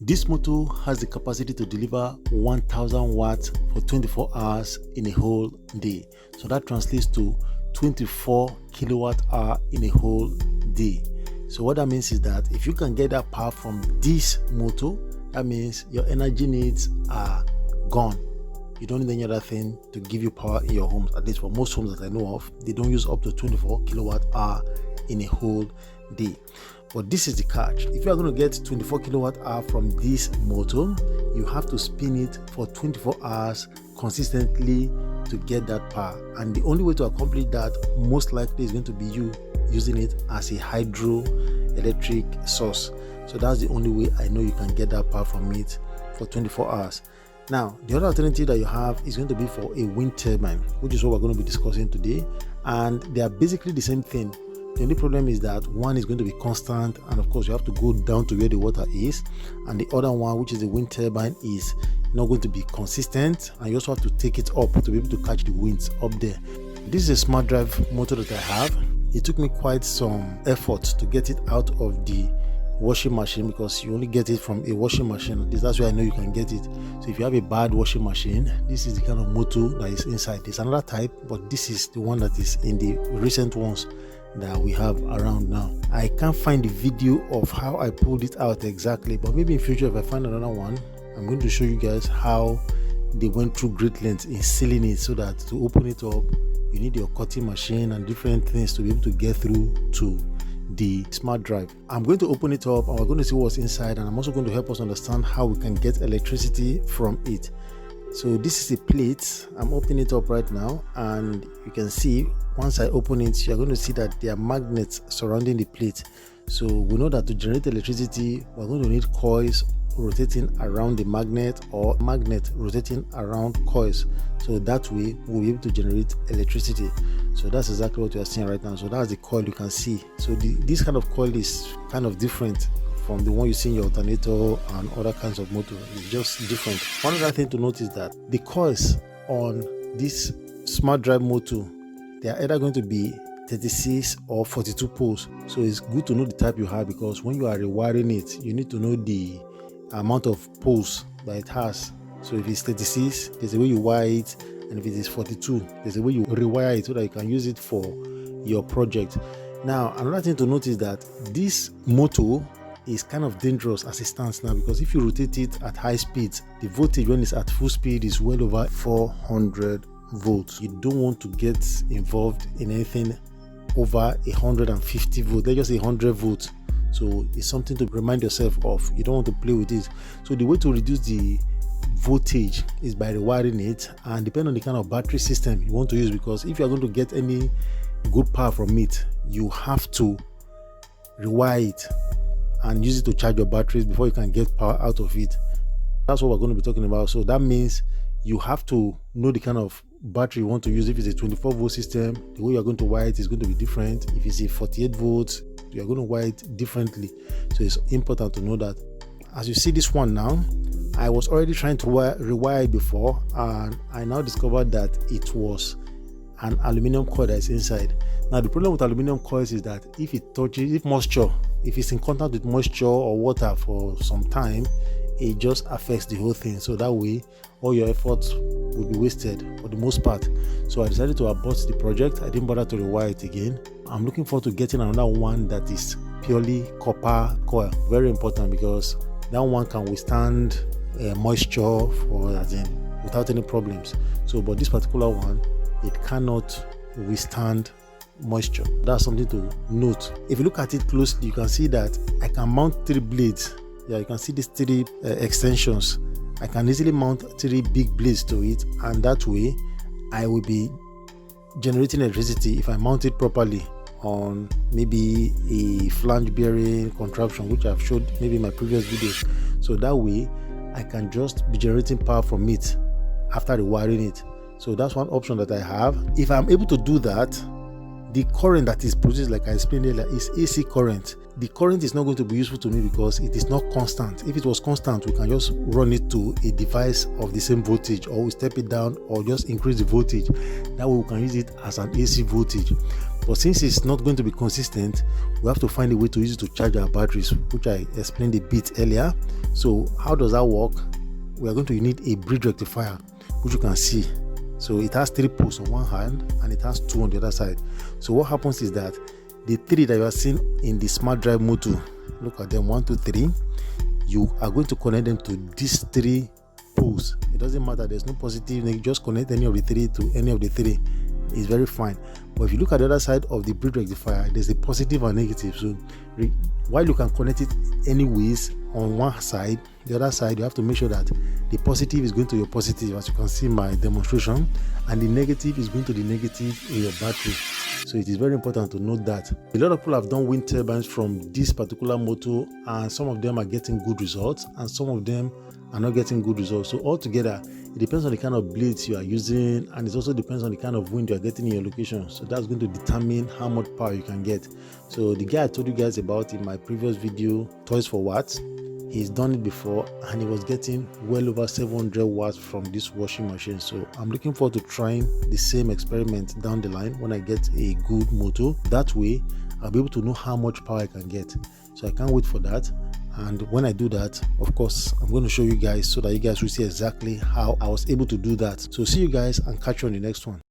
This motor has the capacity to deliver 1000 watts for 24 hours in a whole day. So that translates to 24 kilowatt hour in a whole day. So what that means is that if you can get that power from this motor, that means your energy needs are gone. You don't need any other thing to give you power in your homes. At least for most homes that I know of, they don't use up to 24 kilowatt hour in a whole day. But this is the catch. If you are going to get 24 kilowatt hour from this motor, you have to spin it for 24 hours consistently to get that power. And the only way to accomplish that most likely is going to be you using it as a hydroelectric source. So that's the only way I know you can get that power from it for 24 hours. Now, the other alternative that you have is going to be for a wind turbine, which is what we're going to be discussing today. And they are basically the same thing. The only problem is that one is going to be constant, and of course you have to go down to where the water is, and the other one, which is the wind turbine, is not going to be consistent, and you also have to take it up to be able to catch the winds up there. This is a smart drive motor that I have. It took me quite some effort to get it out of the washing machine, because you only get it from a washing machine. That's why I know you can get it. So if you have a bad washing machine, this is the kind of motor that is inside. There's another type, but this is the one that is in the recent ones that we have around now. I can't find the video of how I pulled it out exactly, but maybe in future if I find another one, I'm going to show you guys how they went through great lengths in sealing it, so that to open it up you need your cutting machine and different things to be able to get through to the smart drive. I'm going to open it up and we're going to see what's inside, and I'm also going to help us understand how we can get electricity from it. So this is a plate. I'm opening it up right now, and you can see once I open it, you're going to see that there are magnets surrounding the plate. So we know that to generate electricity, we're going to need coils rotating around the magnet, or magnet rotating around coils. So that way we'll be able to generate electricity. So that's exactly what you are seeing right now. So that's the coil you can see. So this kind of coil is kind of different from the one you see in your alternator and other kinds of motor. It's just different. One other thing to note is that the coils on this smart drive motor, they are either going to be 36 or 42 poles. So it's good to know the type you have, because when you are rewiring it, you need to know the amount of poles that it has. So if it's 36, there's a way you wire it, and if it is 42, there's a way you rewire it so that you can use it for your project. Now, another thing to note is that this motor is kind of dangerous as it stands now, because if you rotate it at high speeds, the voltage when it's at full speed is well over 400 volts. You don't want to get involved in anything over 150 volts. Let's just say 100 volts. So it's something to remind yourself of. You don't want to play with it. So the way to reduce the voltage is by rewiring it, and depending on the kind of battery system you want to use, because if you are going to get any good power from it, you have to rewire it and use it to charge your batteries before you can get power out of it. That's what we're going to be talking about. So that means you have to know the kind of battery you want to use. If it's a 24 volt system, the way you're going to wire it is going to be different. If it's a 48 volts, you're going to wire it differently. So it's important to know that. As you see this one now, I was already trying to rewire it before, and I now discovered that it was an aluminum coil that is inside. Now the problem with aluminum coils is that if it touches, if it's in contact with moisture or water for some time, it just affects the whole thing. So that way all your efforts will be wasted for the most part. So I decided to abort the project. I didn't bother to rewire it again. I'm looking forward to getting another one that is purely copper coil. Very important, because that one can withstand moisture without any problems. So but this particular one, it cannot withstand moisture. That's something to note. If you look at it closely, you can see that I can mount 3 blades. Yeah, you can see these 3 extensions. I can easily mount 3 big blades to it, and that way I will be generating electricity if I mount it properly on maybe a flange bearing contraption, which I've showed maybe in my previous videos. So that way I can just be generating power from it after rewiring it. So that's one option that I have. If I'm able to do that, the current that is produced, like I explained earlier, is AC current. The current is not going to be useful to me because it is not constant. If it was constant, we can just run it to a device of the same voltage, or we step it down or just increase the voltage. That way we can use it as an AC voltage. But since it's not going to be consistent, we have to find a way to use it to charge our batteries, which I explained a bit earlier. So how does that work? We are going to need a bridge rectifier, which you can see. So it has 3 poles on one hand and it has 2 on the other side. So what happens is that the 3 that you are seeing in the smart drive motor, look at them, 1, 2, 3, you are going to connect them to these 3 poles. It doesn't matter, there's no positive, you just connect any of the 3 to any of the 3. It's very fine. But if you look at the other side of the bridge rectifier, there's a positive and negative. So while you can connect it anyways on one side, the other side you have to make sure that the positive is going to your positive, as you can see in my demonstration, and the negative is going to the negative in your battery. So it is very important to note that. A lot of people have done wind turbines from this particular motor, and some of them are getting good results and some of them are not getting good results. So altogether, it depends on the kind of blades you are using, and it also depends on the kind of wind you are getting in your location. So that's going to determine how much power you can get. So the guy I told you guys about in my previous video, Toys for Watts, he's done it before and he was getting well over 700 watts from this washing machine. So I'm looking forward to trying the same experiment down the line when I get a good motor. That way I'll be able to know how much power I can get. So I can't wait for that. And when I do that, of course, I'm going to show you guys so that you guys will see exactly how I was able to do that. So see you guys and catch you on the next one.